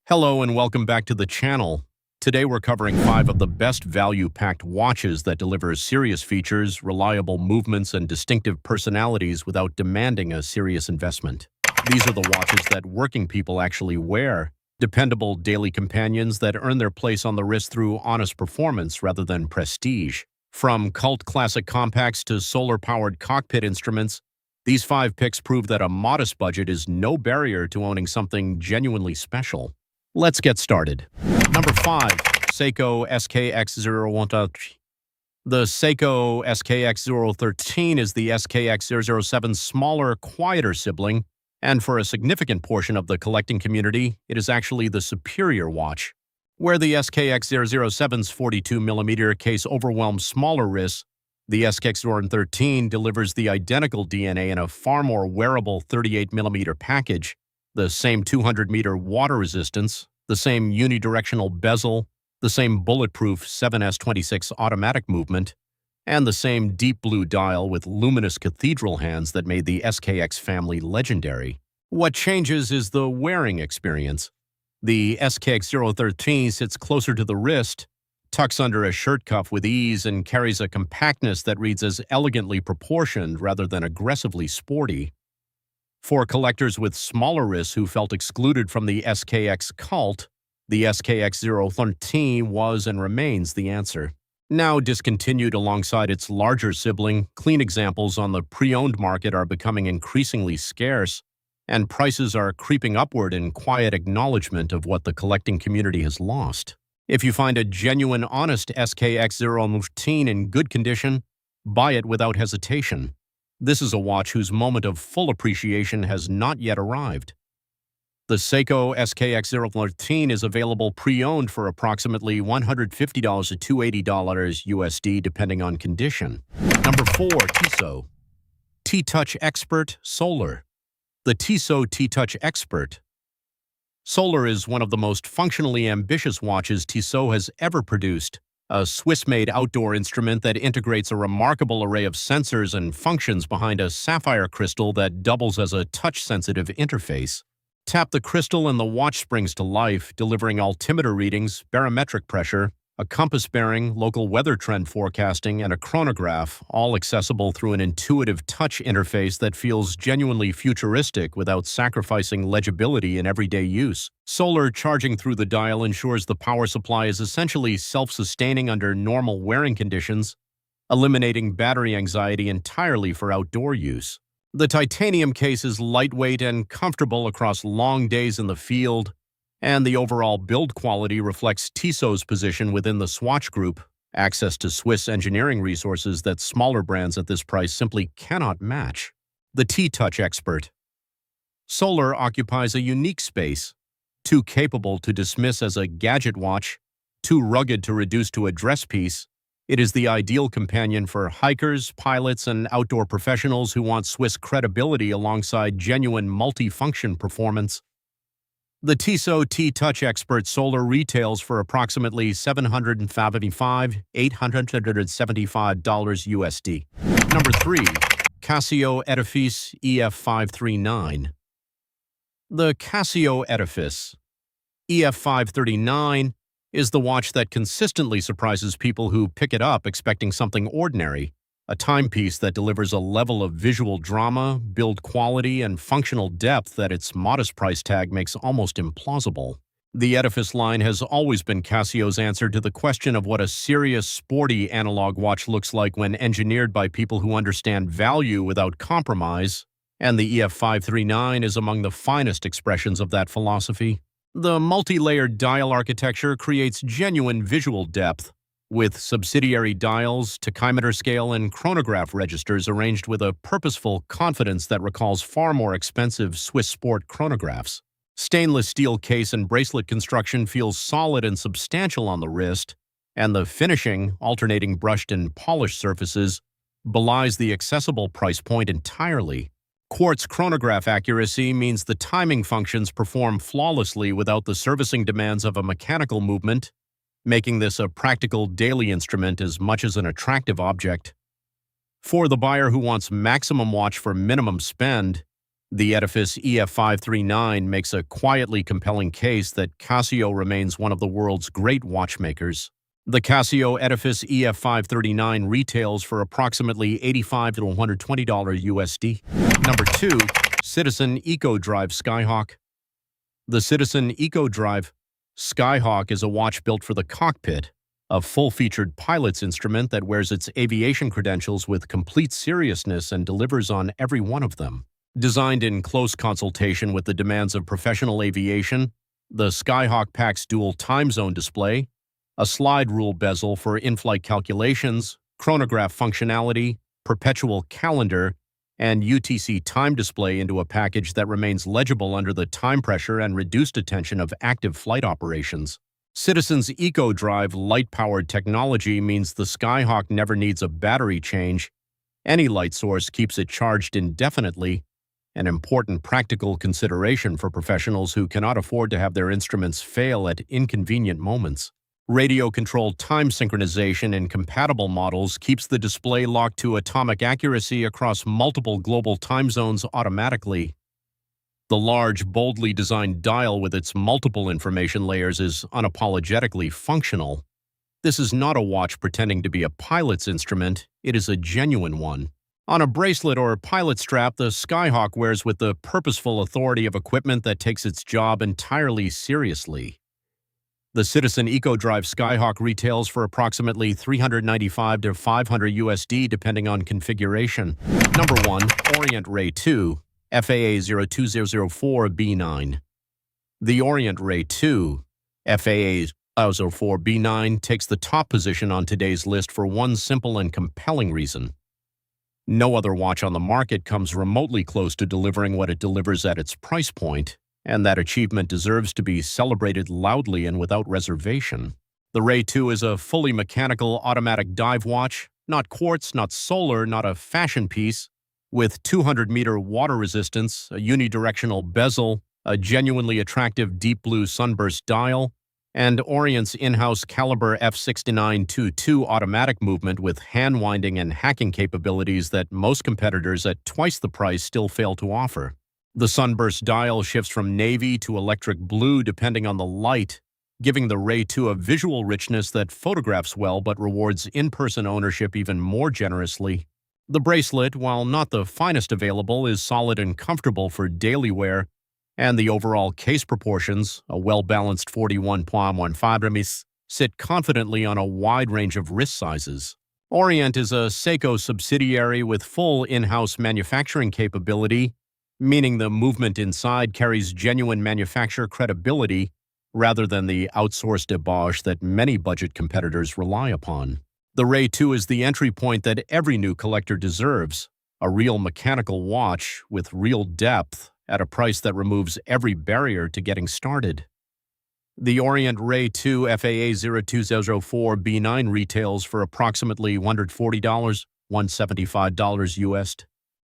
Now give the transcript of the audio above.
Hello and welcome back to the channel. Today we're covering 5 of the best value-packed watches that deliver serious features, reliable movements, and distinctive personalities without demanding a serious investment. These are the watches that working people actually wear, dependable daily companions that earn their place on the wrist through honest performance rather than prestige. From cult classic compacts to solar-powered cockpit instruments, these 5 picks prove that a modest budget is no barrier to owning something genuinely special. Let's get started. Number 5. Seiko SKX013. The Seiko SKX013 is the SKX007's smaller, quieter sibling, and for a significant portion of the collecting community, it is actually the superior watch. Where the SKX007's 42mm case overwhelms smaller wrists, the SKX013 delivers the identical DNA in a far more wearable 38mm package, the same 200-meter water resistance, the same unidirectional bezel, the same bulletproof 7S26 automatic movement, and the same deep blue dial with luminous cathedral hands that made the SKX family legendary. What changes is the wearing experience. The SKX013 sits closer to the wrist, tucks under a shirt cuff with ease, and carries a compactness that reads as elegantly proportioned rather than aggressively sporty. For collectors with smaller wrists who felt excluded from the SKX cult, the SKX013 was and remains the answer. Now discontinued alongside its larger sibling, clean examples on the pre-owned market are becoming increasingly scarce, and prices are creeping upward in quiet acknowledgement of what the collecting community has lost. If you find a genuine, honest SKX013 in good condition, buy it without hesitation. This is a watch whose moment of full appreciation has not yet arrived. The Seiko SKX013 is available pre-owned for approximately $150 to $280 USD depending on condition. Number 4. Tissot T-Touch Expert Solar. The Tissot T-Touch Expert Solar is one of the most functionally ambitious watches Tissot has ever produced. A Swiss-made outdoor instrument that integrates a remarkable array of sensors and functions behind a sapphire crystal that doubles as a touch-sensitive interface. Tap the crystal and the watch springs to life, delivering altimeter readings, barometric pressure, a compass bearing, local weather trend forecasting, and a chronograph, all accessible through an intuitive touch interface that feels genuinely futuristic without sacrificing legibility in everyday use. Solar charging through the dial ensures the power supply is essentially self-sustaining under normal wearing conditions, eliminating battery anxiety entirely for outdoor use. The titanium case is lightweight and comfortable across long days in the field, and the overall build quality reflects Tissot's position within the Swatch Group, access to Swiss engineering resources that smaller brands at this price simply cannot match. The T-Touch Expert Solar occupies a unique space, too capable to dismiss as a gadget watch, too rugged to reduce to a dress piece. It is the ideal companion for hikers, pilots, and outdoor professionals who want Swiss credibility alongside genuine multi-function performance. The Tissot T-Touch Expert Solar retails for approximately $755 to $875 USD. Number 3. Casio Edifice EF539. The Casio Edifice EF539 is the watch that consistently surprises people who pick it up expecting something ordinary, a timepiece that delivers a level of visual drama, build quality, and functional depth that its modest price tag makes almost implausible. The Edifice line has always been Casio's answer to the question of what a serious, sporty analog watch looks like when engineered by people who understand value without compromise, and the EF539 is among the finest expressions of that philosophy. The multi-layered dial architecture creates genuine visual depth, with subsidiary dials, tachymeter scale, and chronograph registers arranged with a purposeful confidence that recalls far more expensive Swiss sport chronographs. Stainless steel case and bracelet construction feels solid and substantial on the wrist, and the finishing, alternating brushed and polished surfaces, belies the accessible price point entirely. Quartz chronograph accuracy means the timing functions perform flawlessly without the servicing demands of a mechanical movement, making this a practical daily instrument as much as an attractive object. For the buyer who wants maximum watch for minimum spend, The Edifice EF539 makes a quietly compelling case that Casio remains one of the world's great watchmakers. The Casio Edifice EF539 retails for approximately $85 to $120 USD. Number 2. Citizen Eco Drive Skyhawk. The Citizen Eco Drive Skyhawk is a watch built for the cockpit, a full-featured pilot's instrument that wears its aviation credentials with complete seriousness and delivers on every one of them. Designed in close consultation with the demands of professional aviation, the Skyhawk packs dual time zone display, a slide rule bezel for in-flight calculations, chronograph functionality, perpetual calendar, and UTC time display into a package that remains legible under the time pressure and reduced attention of active flight operations. Citizen's Eco Drive light-powered technology means the Skyhawk never needs a battery change. Any light source keeps it charged indefinitely, an important practical consideration for professionals who cannot afford to have their instruments fail at inconvenient moments. Radio-controlled time synchronization in compatible models keeps the display locked to atomic accuracy across multiple global time zones automatically. The large, boldly designed dial with its multiple information layers is unapologetically functional. This is not a watch pretending to be a pilot's instrument, it is a genuine one. On a bracelet or pilot strap, the Skyhawk wears with the purposeful authority of equipment that takes its job entirely seriously. The Citizen Eco Drive Skyhawk retails for approximately $395 to $500 USD depending on configuration. Number 1. Orient Ray II FAA02004B9. The Orient Ray II FAA02004B9 takes the top position on today's list for one simple and compelling reason. No other watch on the market comes remotely close to delivering what it delivers at its price point, and that achievement deserves to be celebrated loudly and without reservation. The Ray II is a fully mechanical automatic dive watch, not quartz, not solar, not a fashion piece, with 200-meter water resistance, a unidirectional bezel, a genuinely attractive deep blue sunburst dial, and Orient's in-house caliber F6922 automatic movement with hand-winding and hacking capabilities that most competitors at twice the price still fail to offer. The sunburst dial shifts from navy to electric blue depending on the light, giving the Ray II a visual richness that photographs well but rewards in-person ownership even more generously. The bracelet, while not the finest available, is solid and comfortable for daily wear, and the overall case proportions, a well-balanced 41.15 sit confidently on a wide range of wrist sizes. Orient is a Seiko subsidiary with full in-house manufacturing capability, meaning the movement inside carries genuine manufacturer credibility rather than the outsourced debauch that many budget competitors rely upon. The Ray II is the entry point that every new collector deserves, a real mechanical watch with real depth at a price that removes every barrier to getting started. The Orient Ray II FAA02004B9 retails for approximately $140, $175 US.